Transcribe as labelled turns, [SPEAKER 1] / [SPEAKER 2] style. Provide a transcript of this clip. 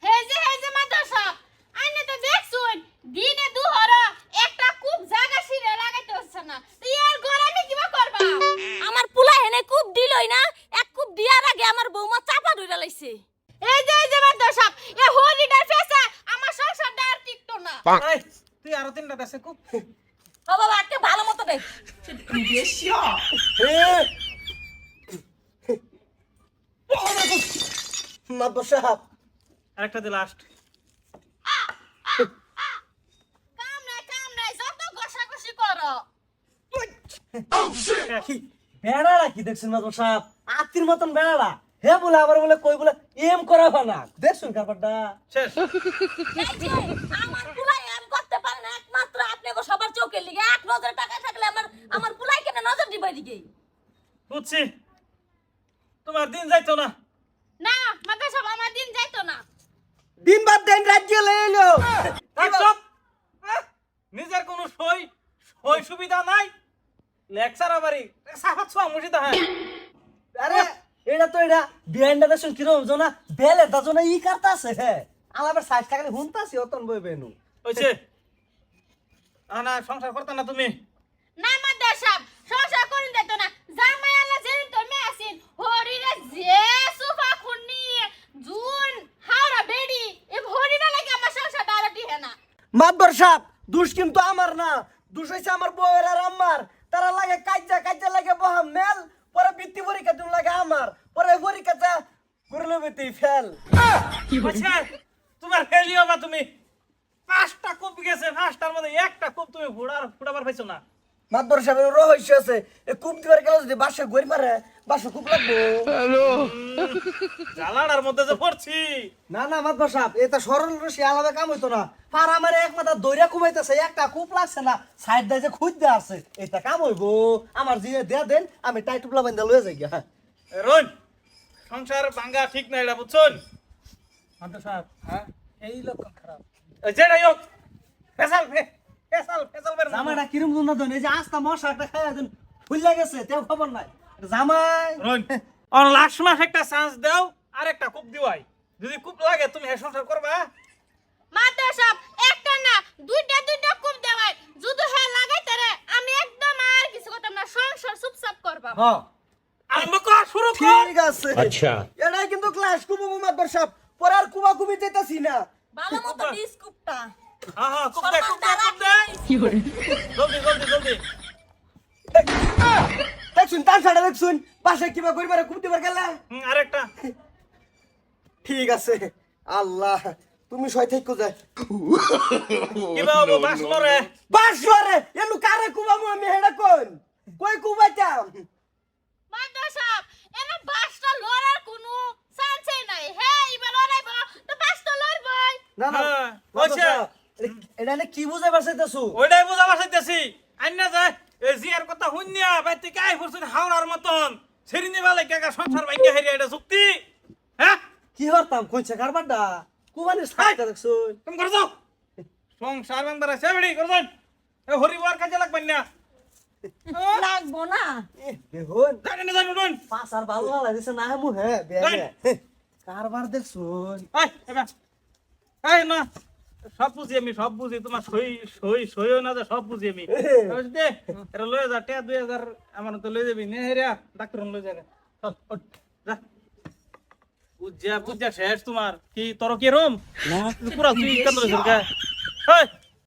[SPEAKER 1] হেজে মাদ্রাসা আইনে তো দেখছুন দিনে দুহর একটা কূপ জায়গা ছিঁড়ে লাগাইতে হচ্ছে না তো ইয়ার ঘর আমি কিবা করবা
[SPEAKER 2] আমার পুলা হেনে কূপ দিলই না এক কূপ দিয়ার আগে আমার বৌমা চাপা ধইরা লাইছে
[SPEAKER 1] এই যে মাদ্রাসা এ হরিডার ফেসে আমার সংসারটা আর টিকতো না
[SPEAKER 3] এই তুই আরো তিনটা দেশে খুব
[SPEAKER 2] ও বাবা আজকে ভালো মতো দে
[SPEAKER 4] মাদবর সাহেব
[SPEAKER 3] আরেকটা দে লাস্ট
[SPEAKER 1] কামড়ায় যত ঘষাঘষি করো
[SPEAKER 4] বেড়াড়া কি দেখছেন মাদবর সাহেব আত্মীর মতন বেড়াড়া হে বলে আবার বলে কই বলে এম করা না দেখছেন কাপড়টা
[SPEAKER 3] শেষ
[SPEAKER 2] আমার পুলাই এম করতে পারে না একমাত্র আপনাকে সবার চোখের লিগে 1,000 টাকা থাকলে আমার পুলাই কেন নজর দিবাই দিকে
[SPEAKER 3] বুঝছি তোমার দিন যাইতো না
[SPEAKER 1] না মাদ্রাসা আমার দিন যাইতো না
[SPEAKER 4] দিন বাদ দিন রাজ্য লইলো
[SPEAKER 3] চুপ নিজের কোনো সই সুবিধা নাই লেকচার আবারই সাফাত সোয়া মুশিদা হ্যাঁ
[SPEAKER 4] আরে এটা বিহাইন্ড দ্য দেখছেন কিরকম জনা বেলে দাজনা ই করতাছে হে আলাবার সাইজ টাকা হুনতাছি অতন বই বেনু
[SPEAKER 3] হইছে আনা সংসার করতে না তুমি
[SPEAKER 1] না মাদ্রাসা সংসার করিন দিত না জামাই আল্লাহ যেদিন তো মে আসিন হরিরে যে সুফা খুন্নি জুন হাওড়া বেড়ি এ হরিরা লাগে আমার সংসারটা আর টিহে না
[SPEAKER 4] মাদবর সাহেব দুষ কিন্তু আমার না দুষ হইছে আমার বউয়ের আর আমার তারা লাগে কাজ্জা লাগে বহা মেল পরে বৃত্তি পরীক্ষা তুমি লাগে আমার পরে পরীক্ষাটা করলে বেতি ফেল
[SPEAKER 3] আচ্ছা তোমার ফেলিও বা তুমি 5টা কূপ গেছে 5টার মধ্যে একটা কূপ তুমি ফুড়াবার পাইছো না
[SPEAKER 4] মাদবর সাহেবের রহস্য আছে এ কূপ দিবার গেলে যদি বাসা গড়ি মারে বাসা খুব লাগবো
[SPEAKER 3] জ্বালাড়ার মধ্যে যে পড়ছি
[SPEAKER 4] না মাদবর সাহেব এটা সরল রশি আলাদা কাম হইতো না পার আমার এক মাথা দইরা কুমাইতেছে একটা কূপ লাগছে না সাইড দিয়ে যে খুঁজ দেয়া আছে এটা কাম হইবো আমার জিয়ে দেয়া দেন আমি টাইটুপলা বান্ধা লয়ে যাই হ্যাঁ
[SPEAKER 3] রোন সংসার ভাঙ্গা ঠিক না এটা বুঝছুন মান্টো সাহেব হ্যাঁ এই লক্ষণ খারাপ যেটাই হোক ফেসাল বের
[SPEAKER 4] জামাইটা কিরম জন্য দেন এই যে আস্তা মশা একটা খাইয়া দেন ফুললা গেছে তেও খবর নাই জামাই
[SPEAKER 3] রোন আর লাস্ট মাস একটা চান্স দাও আর একটা কূপ দিওয়াই যদি কূপ লাগে তুমি হে সংসার করবা
[SPEAKER 1] মাদ্রাসা একটা না দুইটা কূপ দেওয়াই যদি হে লাগাইতে রে আমি একদম আর কিছু করতাম না সংসার চুপচাপ করবা
[SPEAKER 4] হ্যাঁ
[SPEAKER 3] আরম্ভ কর শুরু কর
[SPEAKER 4] ঠিক আছে আচ্ছা এটাই কিন্তু ক্লাস কুবু মাদবর সাহেব পড়ার কুবা কুবি দিতেছি না
[SPEAKER 2] ভালো মতো দিস কূপটা
[SPEAKER 3] হ্যাঁ কূপ দে কি করে জলদি
[SPEAKER 4] দেখছুন তার ছাড়া দেখছুন বাসায় কিবা করিবার কুব দিবার গেলে
[SPEAKER 3] আরেকটা
[SPEAKER 4] ঠিক আছে আল্লাহ তুমি সয় থেকে যায়
[SPEAKER 3] কিবা হবো
[SPEAKER 4] বাসরে এলু কারে কুবামু আমি হেডা কোন কই কুবাইতাম
[SPEAKER 1] মাদ্রাসা এরা বাসটা লড়ার কোনো চান্সই নাই হে এবার লড়াইব তো বাসটা লড়বই
[SPEAKER 4] না
[SPEAKER 3] হ্যাঁ, হইছে।
[SPEAKER 4] এটা নে কি বুঝাই পারছাইতাছু
[SPEAKER 3] ওইটাই বুঝাবার চাইতেছি আইনা যায় এই জিয়ার কথা শুনিয়া বাইতে কাই করছেন হাওড়ার মতন সেরিনি বালে কাকা সংসার ভাঙ্গা হেরিয়া এটা চুক্তি হ্যাঁ
[SPEAKER 4] কি হরতাম কইছে কারবারডা কুবানি সাইতা দেখছুন
[SPEAKER 3] তুমি করে যাও সংসার ভাঙবার আছে বেড়ি করে যান এ হরিবার কাজে লাগবেন না
[SPEAKER 2] লাগবো না
[SPEAKER 4] দেখুন
[SPEAKER 3] জানেন
[SPEAKER 4] পাঁচ আর ভালো লাগছে না মু হে কারবার দেখছুন
[SPEAKER 3] এই না সব বুঝি তোমার সইও না যে সব বুঝি আমি দে এটা লয়ে যা টিয়া 2000 আমার তো লয়ে যাবি নে হেরিয়া ডাক্তার লয়ে যাবে চল ওঠ, যা বুঝা শেষ তোমার কি তোর কি রুম না পুরা তুই কেন লইছ কা